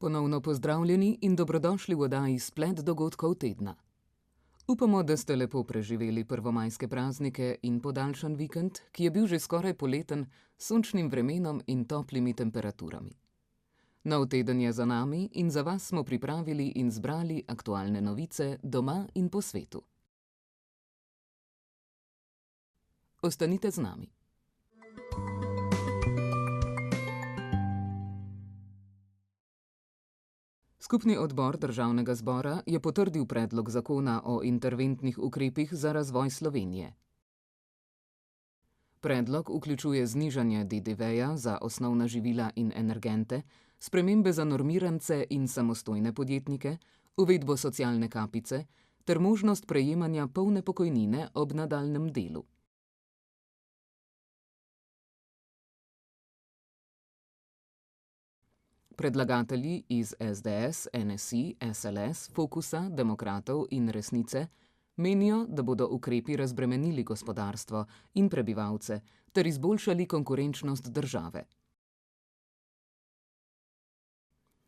Ponovno pozdravljeni in dobrodošli v oddaji Splet dogodkov tedna. Upamo, da ste lepo preživeli prvomajske praznike in podaljšan vikend, ki je bil že skoraj poleten, s sončnim vremenom in toplimi temperaturami. Nov teden je za nami in za vas smo pripravili in zbrali aktualne novice doma in po svetu. Ostanite z nami. Skupni odbor Državnega zbora je potrdil predlog zakona o interventnih ukrepih za razvoj Slovenije. Predlog vključuje znižanje DDV-ja za osnovna živila in energente, spremembe za normirance in samostojne podjetnike, uvedbo socialne kapice ter možnost prejemanja polne pokojnine ob nadaljnjem delu. Predlagatelji iz SDS, NSI, SLS, Fokusa, Demokratov in Resnice menijo, da bodo ukrepi razbremenili gospodarstvo in prebivalce ter izboljšali konkurenčnost države.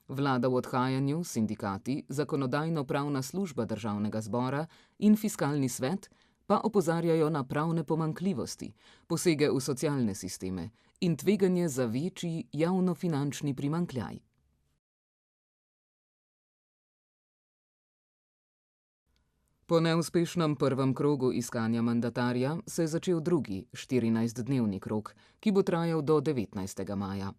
Vlada v odhajanju, sindikati, Zakonodajno-pravna služba Državnega zbora in Fiskalni svet pa opozarjajo na pravne pomanjkljivosti, posege v socialne sisteme in tveganje za večji javnofinančni primanjkljaj. Po neuspešnem prvem krogu iskanja mandatarja se je začel drugi, 14-dnevni krog, ki bo trajal do 19. maja.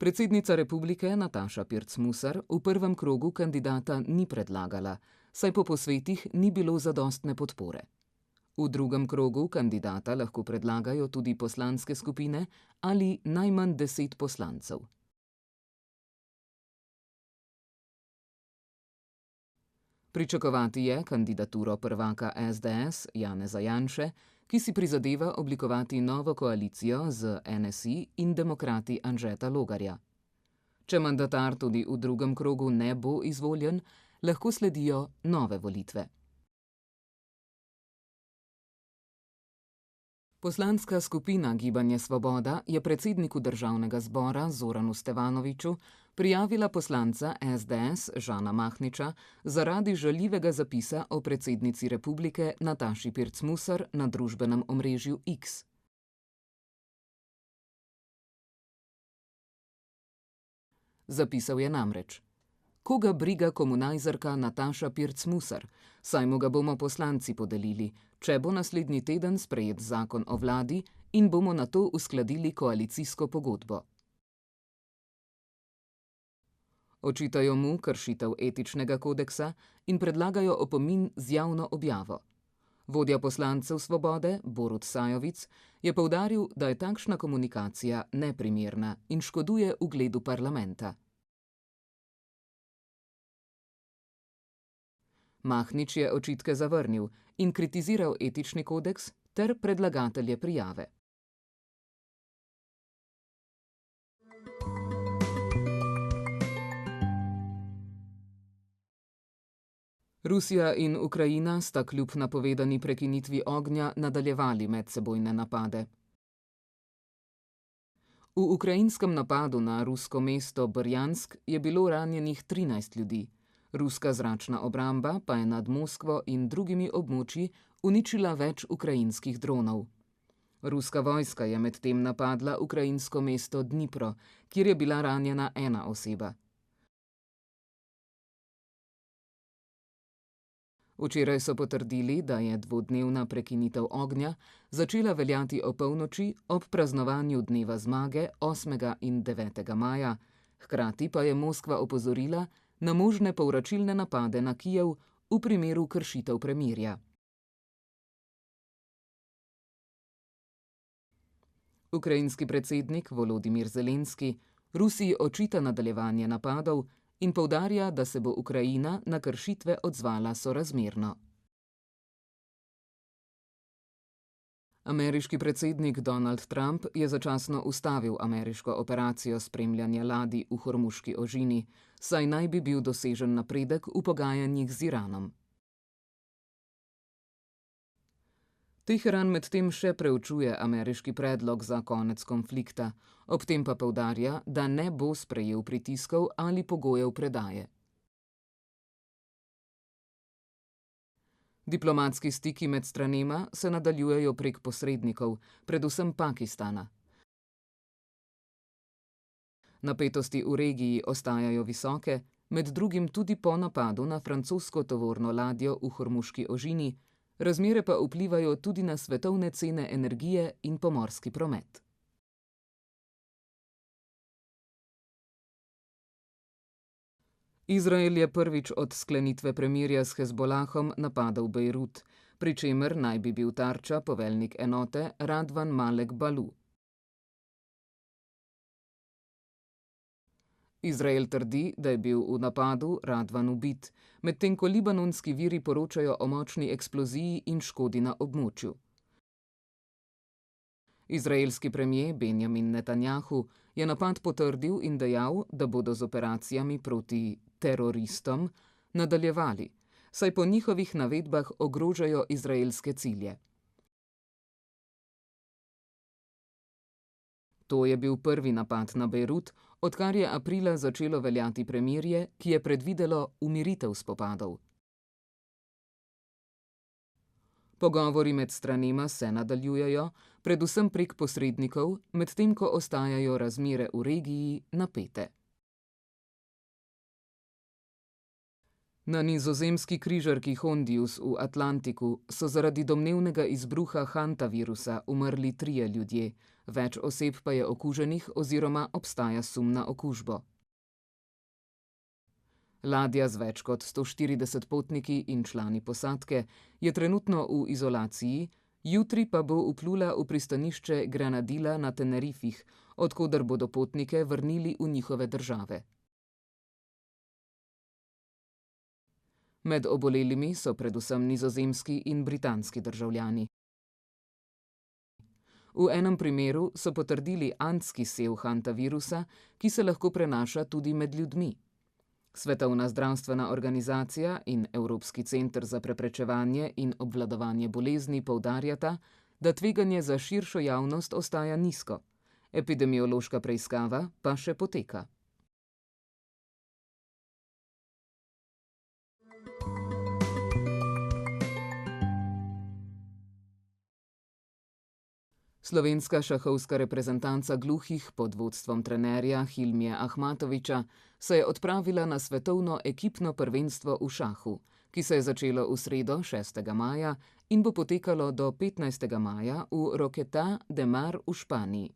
Predsednica republike Nataša Pirc Musar v prvem krogu kandidata ni predlagala, saj po posvetih ni bilo zadostne podpore. V drugem krogu kandidata lahko predlagajo tudi poslanske skupine ali najmanj 10 poslancev. Pričakovati je kandidaturo prvaka SDS Janeza Janše, ki si prizadeva oblikovati novo koalicijo z NSI in demokrati Anžeta Logarja. Če mandatar tudi v drugem krogu ne bo izvoljen, lahko sledijo nove volitve. Poslanska skupina Gibanje Svoboda je predsedniku Državnega zbora Zoranu Stevanoviću prijavila poslanca SDS Žana Mahniča zaradi žaljivega zapisa o predsednici republike Nataši Pirc Musar na družbenem omrežju X. Zapisal je namreč: "Koga briga komunajzerka Nataša Pirc Musar, saj mu ga bomo poslanci podelili, če bo naslednji teden sprejet zakon o vladi in bomo nato uskladili koalicijsko pogodbo." Očitajo mu kršitev etičnega kodeksa in predlagajo opomin z javno objavo. Vodja poslancev Svobode, Borut Sajovic, je poudaril, da je takšna komunikacija neprimerna in škoduje ugledu parlamenta. Mahnič je očitke zavrnil in kritiziral etični kodeks ter predlagatelje prijave. Rusija in Ukrajina sta kljub napovedani prekinitvi ognja nadaljevali medsebojne napade. V ukrajinskem napadu na rusko mesto Brjansk je bilo ranjenih 13 ljudi. Ruska zračna obramba pa je nad Moskvo in drugimi območji uničila več ukrajinskih dronov. Ruska vojska je medtem napadla ukrajinsko mesto Dnipro, kjer je bila ranjena ena oseba. Včeraj so potrdili, da je dvodnevna prekinitev ognja začela veljati opolnoči ob praznovanju dneva zmage 8. in 9. maja, hkrati pa je Moskva opozorila na možne povračilne napade na Kijev v primeru kršitev premirja. Ukrajinski predsednik Volodimir Zelenski Rusiji očita nadaljevanje napadov in poudarja, da se bo Ukrajina na kršitve odzvala sorazmerno. Ameriški predsednik Donald Trump je začasno ustavil ameriško operacijo spremljanja ladij v Hormuški ožini, saj naj bi bil dosežen napredek v pogajanjih z Iranom. Teheran medtem še preučuje ameriški predlog za konec konflikta, ob tem pa poudarja, da ne bo sprejel pritiskov ali pogojev predaje. Diplomatski stiki med stranema se nadaljujejo prek posrednikov, predvsem Pakistana. Napetosti v regiji ostajajo visoke, med drugim tudi po napadu na francosko tovorno ladjo v Hormuški ožini, razmere pa vplivajo tudi na svetovne cene energije in pomorski promet. Izrael je prvič od sklenitve premirja s Hezbolahom napadel Bejrut, pri čemer naj bi bil tarča poveljnik enote Radvan Malek Balu. Izrael trdi, da je bil v napadu Radvan ubit, medtem ko libanonski viri poročajo o močni eksploziji in škodi na območju. Izraelski premier Benjamin Netanjahu je napad potrdil in dejal, da bodo z operacijami proti teroristom nadaljevali, saj po njihovih navedbah ogrožajo izraelske cilje. To je bil prvi napad na Bejrut, odkar je aprila začelo veljati premirje, ki je predvidelo umiritev spopadov. Pogovori med stranema se nadaljujejo, predvsem prek posrednikov, medtem ko ostajajo razmere v regiji napete. Na nizozemski križarki Hondius v Atlantiku so zaradi domnevnega izbruha hantavirusa umrli 3 ljudje, več oseb pa je okuženih oziroma obstaja sum na okužbo. Ladja z več kot 140 potniki in člani posadke je trenutno v izolaciji, jutri pa bo vplula v pristanišče Granadilla na Tenerifih, od koder bodo potnike vrnili v njihove države. Med obolelimi so predvsem nizozemski in britanski državljani. V enem primeru so potrdili andski sev hantavirusa, ki se lahko prenaša tudi med ljudmi. Svetovna zdravstvena organizacija in Evropski center za preprečevanje in obvladovanje bolezni poudarjata, da tveganje za širšo javnost ostaja nizko. Epidemiološka preiskava pa še poteka. Slovenska šahovska reprezentanca gluhih pod vodstvom trenerja Hilmije Ahmatovića se je odpravila na svetovno ekipno prvenstvo v šahu, ki se je začelo v sredo 6. maja in bo potekalo do 15. maja v Roqueta de Mar v Španiji.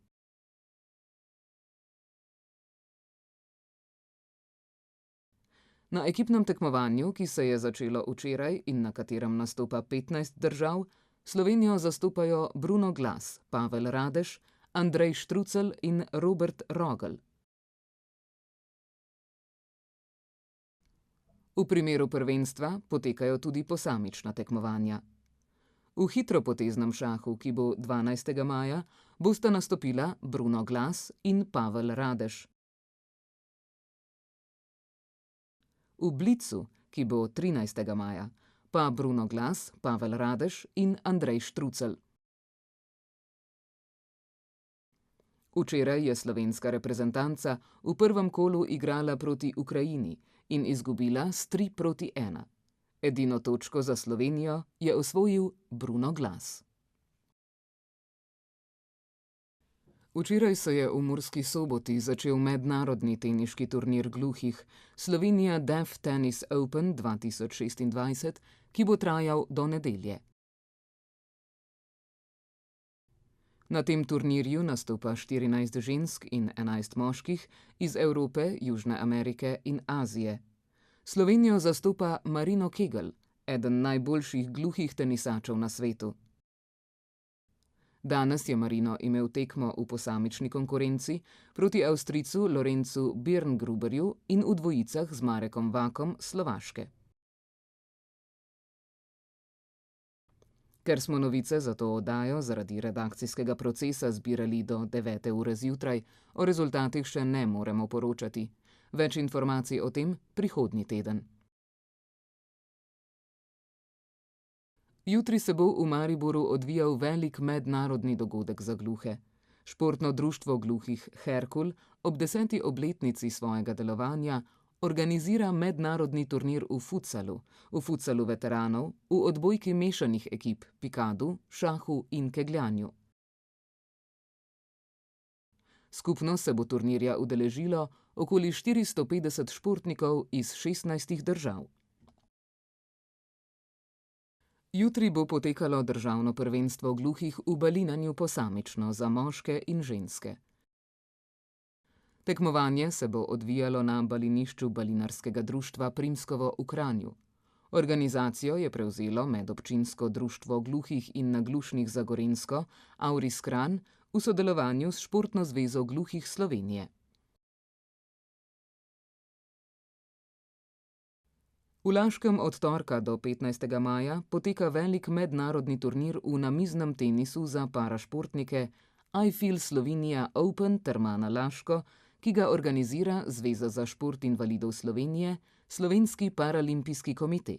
Na ekipnem tekmovanju, ki se je začelo včeraj in na katerem nastopa 15 držav, Slovenijo zastopajo Bruno Glas, Pavel Radež, Andrej Štrucelj in Robert Rogl. V primeru prvenstva potekajo tudi posamična tekmovanja. V hitropoteznem šahu, ki bo 12. maja, bosta nastopila Bruno Glas in Pavel Radež. V blicu, ki bo 13. maja, pa Bruno Glas, Pavel Radež in Andrej Štrucelj. Včeraj je slovenska reprezentanca v prvem kolu igrala proti Ukrajini in izgubila s 3:1. Edino točko za Slovenijo je osvojil Bruno Glas. Včeraj se je v Murski Soboti začel mednarodni teniški turnir gluhih Slovenia Deaf Tennis Open 2026, ki bo trajal do nedelje. Na tem turnirju nastopa 14 žensk in 11 moških iz Evrope, Južne Amerike in Azije. Slovenijo zastopa Marino Kegel, eden najboljših gluhih tenisačev na svetu. Danes je Marino imel tekmo v posamični konkurenci proti Avstrijcu Lorenzu Birngruberju in v dvojicah z Marekom Vakom Slovaške. Ker smo novice za to oddajo zaradi redakcijskega procesa zbirali do 9. ure zjutraj, o rezultatih še ne moremo poročati. Več informacij o tem prihodnji teden. Jutri se bo v Mariboru odvijal velik mednarodni dogodek za gluhe. Športno društvo gluhih Herkul ob 10. obletnici svojega delovanja organizira mednarodni turnir v futsalu veteranov, v odbojki mešanih ekip, pikadu, šahu in kegljanju. Skupno se bo turnirja udeležilo okoli 450 športnikov iz 16 držav. Jutri bo potekalo državno prvenstvo gluhih v balinanju posamično za moške in ženske. Tekmovanje se bo odvijalo na balinišču Balinarskega društva Primskovo v Kranju. Organizacijo je prevzelo medobčinsko društvo gluhih in naglušnih za Gorenjsko, Auris Kranj, v sodelovanju s Športno zvezo gluhih Slovenije. V Laškem od torka do 15. maja poteka velik mednarodni turnir v namiznem tenisu za parašportnike I Feel Slovenia Open Termana Laško, ki ga organizira Zveza za šport invalidov Slovenije, Slovenski paralimpijski komite.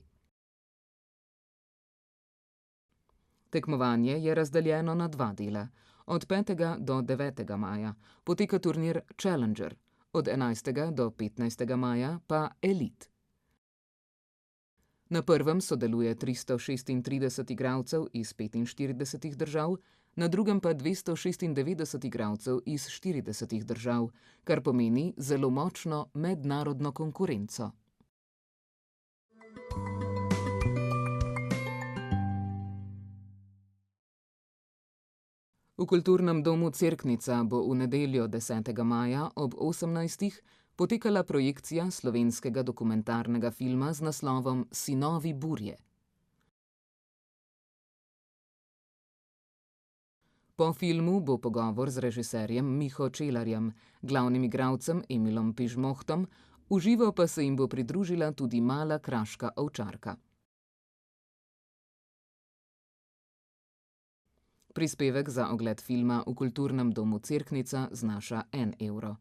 Tekmovanje je razdeljeno na 2 dela. Od 5. do 9. maja poteka turnir Challenger, od 11. do 15. maja pa Elite. Na prvem sodeluje 336 igralcev iz 45 držav, na drugem pa 296 igralcev iz 40 držav, kar pomeni zelo močno mednarodno konkurenco. V Kulturnem domu Cerknica bo v nedeljo 10. maja ob 18. potekala projekcija slovenskega dokumentarnega filma z naslovom Sinovi burje. Po filmu bo pogovor z režiserjem Miho Čelarjem, glavnim igralcem Emilom Pižmohtom, v živo pa se jim bo pridružila tudi mala kraška ovčarka. Prispevek za ogled filma v Kulturnem domu Cerknica znaša 1 evro.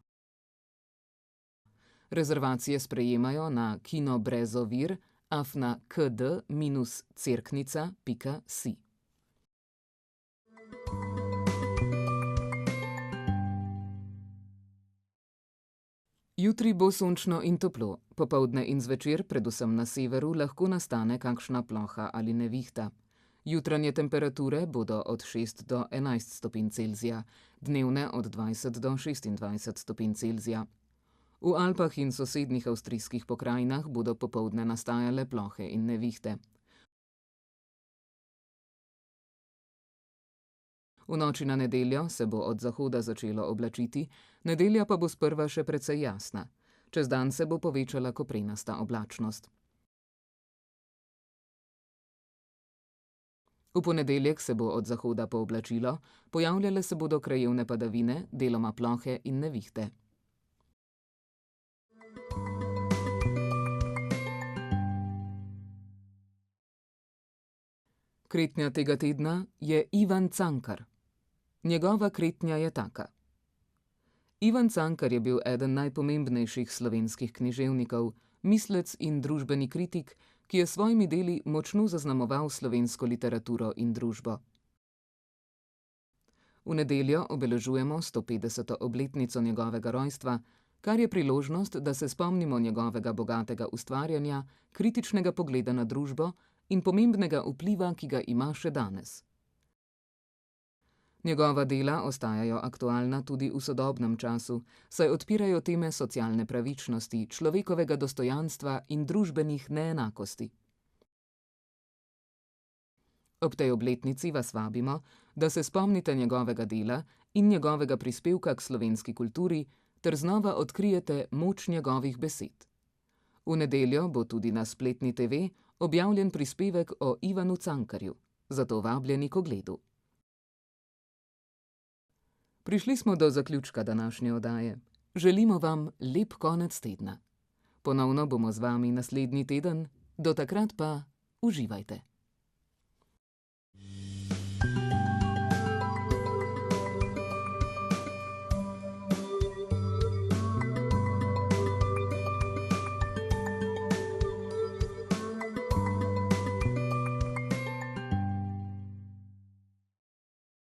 Rezervacije sprejemajo na kinobrezovir@kd-cerknica.si. Jutri bo sončno in toplo, popoldne in zvečer, predvsem na severu, lahko nastane kakšna ploha ali nevihta. Jutranje temperature bodo od 6 do 11 stopinj Celzija, dnevne od 20 do 26 stopinj Celzija. V Alpah in sosednjih avstrijskih pokrajinah bodo popoldne nastajale plohe in nevihte. V noči na nedeljo se bo od zahoda začelo oblačiti, nedelja pa bo sprva še precej jasna. Čez dan se bo povečala koprenasta oblačnost. V ponedeljek se bo od zahoda pooblačilo, pojavljale se bodo krajevne padavine, deloma plohe in nevihte. Kretnja tega tedna je Ivan Cankar. Njegova kretnja je taka. Ivan Cankar je bil eden najpomembnejših slovenskih književnikov, mislec in družbeni kritik, ki je s svojimi deli močno zaznamoval slovensko literaturo in družbo. V nedeljo obeležujemo 150. obletnico njegovega rojstva, kar je priložnost, da se spomnimo njegovega bogatega ustvarjanja, kritičnega pogleda na družbo in pomembnega vpliva, ki ga ima še danes. Njegova dela ostajajo aktualna tudi v sodobnem času, saj odpirajo teme socialne pravičnosti, človekovega dostojanstva in družbenih neenakosti. Ob tej obletnici vas vabimo, da se spomnite njegovega dela in njegovega prispevka k slovenski kulturi ter znova odkrijete moč njegovih besed. V nedeljo bo tudi na spletni TV objavljen prispevek o Ivanu Cankarju, zato vabljeni k ogledu. Prišli smo do zaključka današnje oddaje. Želimo vam lep konec tedna. Ponovno bomo z vami naslednji teden, do takrat pa uživajte.